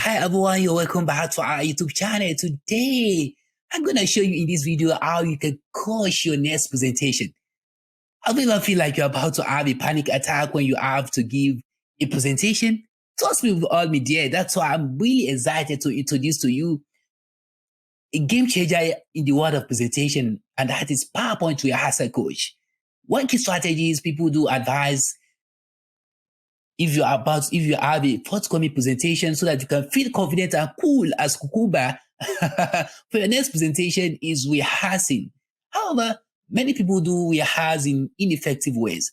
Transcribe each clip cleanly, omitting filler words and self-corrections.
Hi everyone, you're welcome back to our YouTube channel. Today, I'm going to show you in this video how you can coach your next presentation. Have you ever feel like you're about to have a panic attack when you have to give a presentation? Trust me, we've all been there. That's why I'm really excited to introduce to you a game changer in the world of presentation, and that is Powerpoint Rehearsal Coach. One key strategy is people do advise if you have a forthcoming presentation so that you can feel confident and cool as cucumber for your next presentation is rehearsing. However, many people do rehearse in ineffective ways.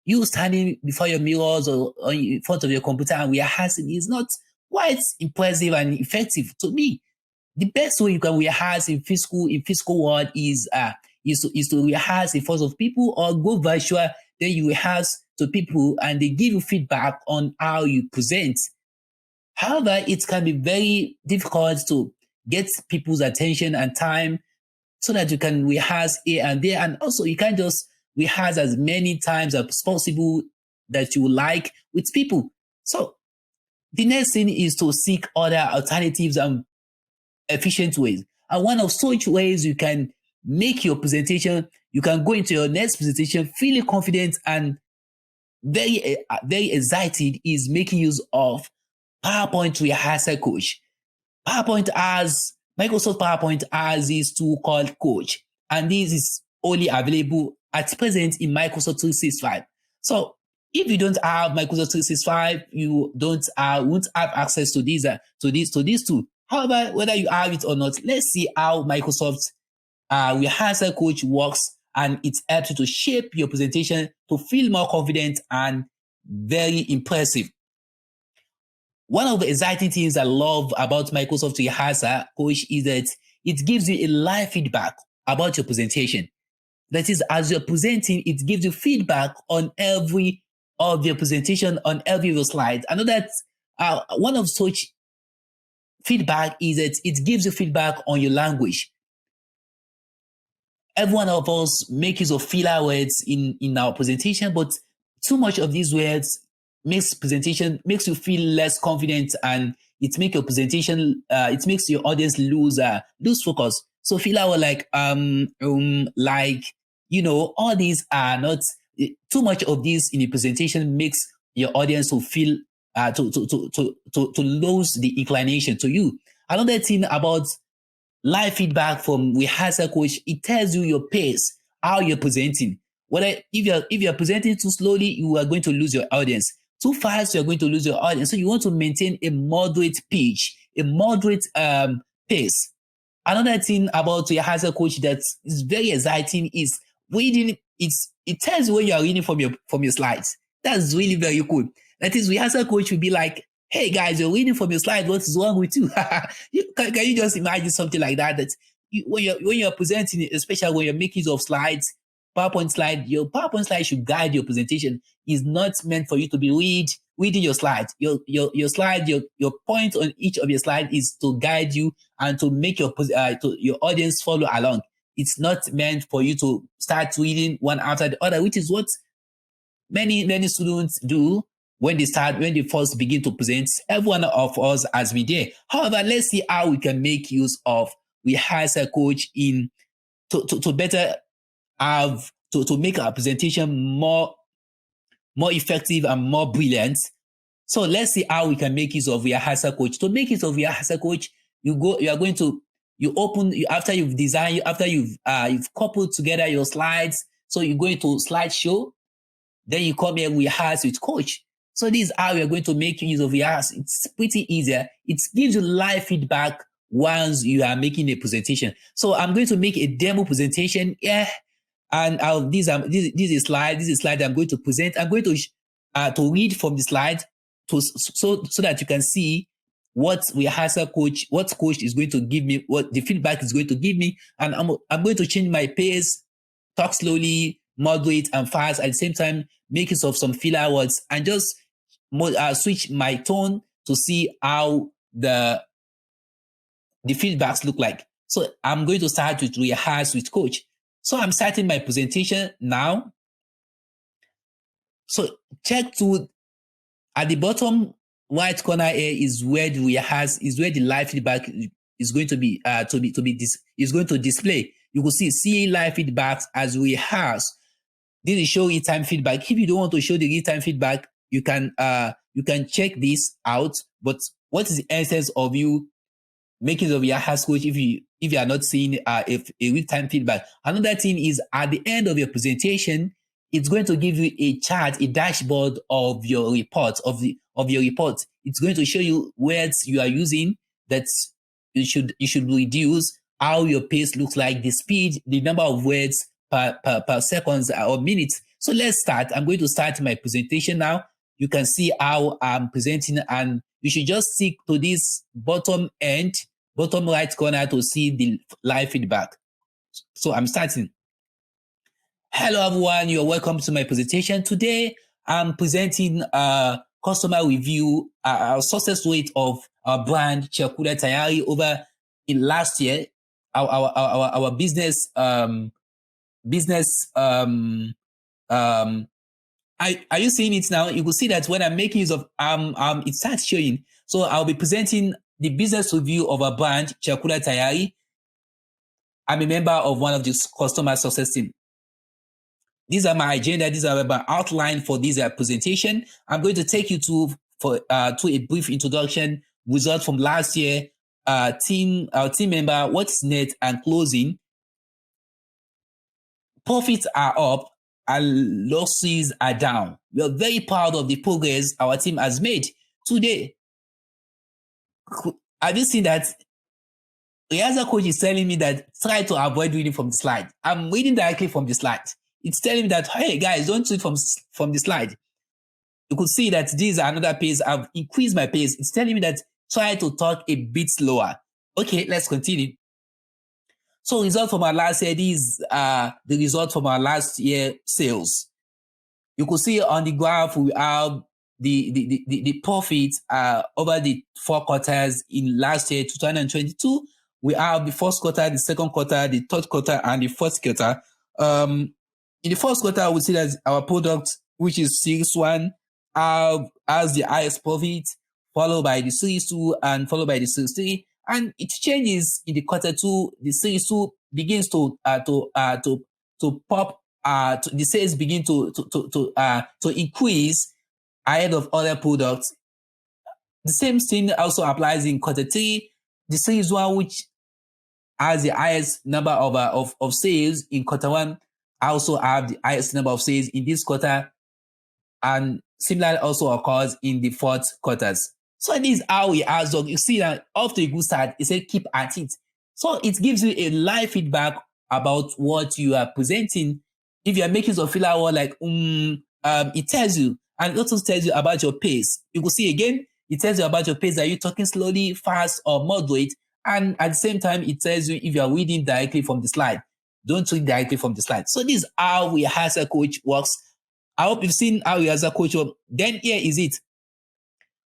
You standing before your mirrors or in front of your computer and rehearsing is not quite impressive and effective to me. The best way you can rehearse in physical world is to rehearse in front of people or go virtual. Then you rehearse to people and they give you feedback on how you present. However, it can be very difficult to get people's attention and time so that you can rehearse here and there. And also you can't just rehearse as many times as possible that you like with people. So the next thing is to seek other alternatives and efficient ways. And one of such ways you can make your presentation, you can go into your next presentation feeling confident and very excited is making use of Powerpoint Rehearsal Coach. Microsoft PowerPoint has this tool called Coach, and this is only available at present in Microsoft 365. So if you don't have Microsoft 365, you won't have access to this tool. However, whether you have it or not, let's see how Microsoft Rehearsal Coach works, and it helps you to shape your presentation to feel more confident and very impressive. One of the exciting things I love about Microsoft Rehearsal Coach is that it gives you a live feedback about your presentation. That is, as you're presenting, it gives you feedback on every of your presentation, on every of your slides. I know that one of such feedback is that it gives you feedback on your language. Every one of us make use of filler words in our presentation, but too much of these words makes you feel less confident, and it makes your presentation, it makes your audience lose focus. So filler word like all these are not too much of this in the presentation makes your audience to feel to lose the inclination to you. Another thing about live feedback from Rehearsal Coach, it tells you your pace, how you're presenting. If you're presenting too slowly, you are going to lose your audience. Too fast, you're going to lose your audience. So you want to maintain a moderate pitch, a moderate pace. Another thing about Rehearsal Coach that is very exciting is reading. It tells you when you are reading from your slides. That's really very cool. That is, Rehearsal Coach will be like, hey guys, you're reading from your slide. What is wrong with you? Can you just imagine something like that? That when you're presenting, especially when you're making use of slides, your PowerPoint slide should guide your presentation. It's not meant for you to be reading your slides. Your slide, your point on each of your slides is to guide you and to make your audience follow along. It's not meant for you to start reading one after the other, which is what many students do. When they first begin to present, every one of us has been there. However, let's see how we can make use of Rehearsal Coach to better have to make our presentation more effective and more brilliant. So let's see how we can make use of Rehearsal Coach. To make use of Rehearsal Coach, after you've coupled together your slides. So you go into slideshow, then you come here rehearse with Coach. So this is how you're going to make use of rehearse. It's pretty easy. It gives you live feedback once you are making a presentation. So I'm going to make a demo presentation here, and this is a slide. This is a slide I'm going to present. I'm going to read from the slide so that you can see what Coach is going to give me, what the feedback is going to give me, and I'm going to change my pace, talk slowly, moderate, and fast at the same time. Make use of some filler words and just switch my tone to see how the feedbacks look like. So I'm going to start with rehearse with Coach. So I'm starting my presentation now. So check to at the bottom right corner here is where the rehearse is where the live feedback is going to be is going to display. You will see live feedbacks as we rehearse. This is show real-time feedback. If you don't want to show the real-time feedback, you can check this out. But what is the essence of you making of your rehearsal coach if you are not seeing a real-time feedback? Another thing is at the end of your presentation, it's going to give you a chart, a dashboard of your report, of your report. It's going to show you words you are using that you should reduce, how your pace looks like, the speed, the number of words per seconds or minutes. So let's start. I'm going to start my presentation now. You can see how I'm presenting, and you should just stick to this bottom right corner to see the live feedback. So I'm starting. Hello everyone, you're welcome to my presentation. Today, I'm presenting a customer review, a success rate of our brand Chakula Tayari over in last year. Our business are you seeing it now? You will see that when I'm making use of it starts showing. So I'll be presenting the business review of our brand Chakula Tayari. I'm a member of one of the customer success team. These are my agenda. These are my outline for this presentation. I'm going to take you to a brief introduction, results from last year, our team member, what's net and closing. Profits are up and losses are down. We are very proud of the progress our team has made today. Have you seen that? The other coach is telling me that try to avoid reading from the slide. I'm reading directly from the slide. It's telling me that, hey guys, don't read from the slide. You could see that this is another pace. I've increased my pace. It's telling me that try to talk a bit slower. Okay, let's continue. So result from our last year, these are the result from our last year sales. You could see on the graph we have the profits over the 4 quarters in last year, 2022. We have the first quarter, the second quarter, the third quarter, and the fourth quarter. In the first quarter, we see that our product, which is Series 1, has the highest profit, followed by the Series 2, and followed by the Series 3. And it changes in the quarter 2. The Series 2 begins to pop. The sales begin to increase ahead of other products. The same thing also applies in quarter 3. The Series 1, which has the highest number of sales in quarter 1, also have the highest number of sales in this quarter, and similarly also occurs in the fourth quarters. So this is how we ask dog. You see that after a good start, it said keep at it. So it gives you a live feedback about what you are presenting. If you are making some filler or like it tells you, and it also tells you about your pace. You will see again, it tells you about your pace. Are you talking slowly, fast, or moderate? And at the same time, it tells you if you are reading directly from the slide. Don't read directly from the slide. So this is how rehearsal coach works. I hope you've seen how rehearsal coach works. Then here is it.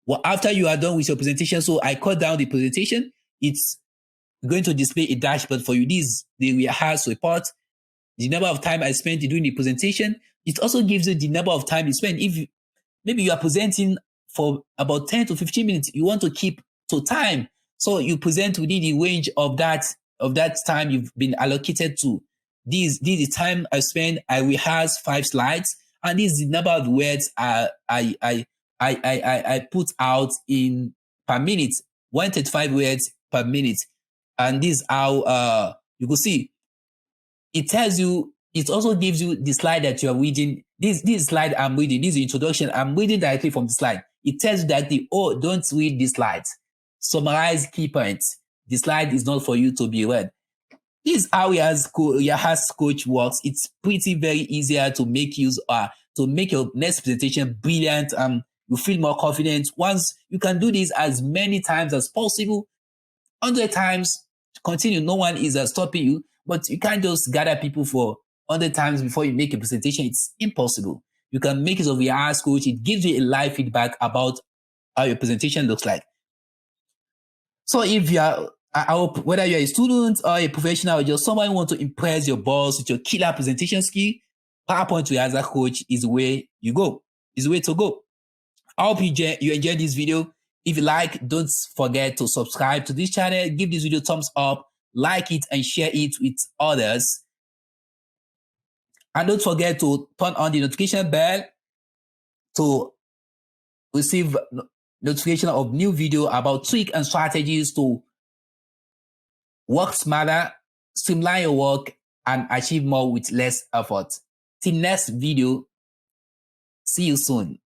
Well, after you are done with your presentation, so I cut down the presentation. It's going to display a dashboard for you. This is the rehearsal report, the number of time I spent doing the presentation. It also gives you the number of time you spend. If maybe you are presenting for about 10 to 15 minutes, you want to keep to time. So you present within the range of that time you've been allocated to. This is the time I spend. I rehearse 5 slides, and this is the number of words I put out in per minute, 135 words per minute. And this is how you can see. It tells you. It also gives you the slide that you are reading. This slide I'm reading. This is the introduction. I'm reading directly from the slide. It tells you that don't read these slides. Summarize key points. The slide is not for you to be read. This is how your coach works. It's pretty very easier to make use to make your next presentation brilliant. You feel more confident. Once you can do this as many times as possible, 100 times, continue. No one is stopping you, but you can't just gather people for 100 times before you make a presentation. It's impossible. You can make use of your ask coach. It gives you a live feedback about how your presentation looks like. So if you are, I hope whether you're a student or a professional or just someone who wants to impress your boss with your killer presentation skill, PowerPoint Rehearsal Coach is the way you go. Is the way to go. I hope you enjoyed this video. If you like, don't forget to subscribe to this channel, give this video a thumbs up, like it, and share it with others. And don't forget to turn on the notification bell to receive notification of new video about tricks and strategies to work smarter, streamline your work, and achieve more with less effort. Till next video, see you soon.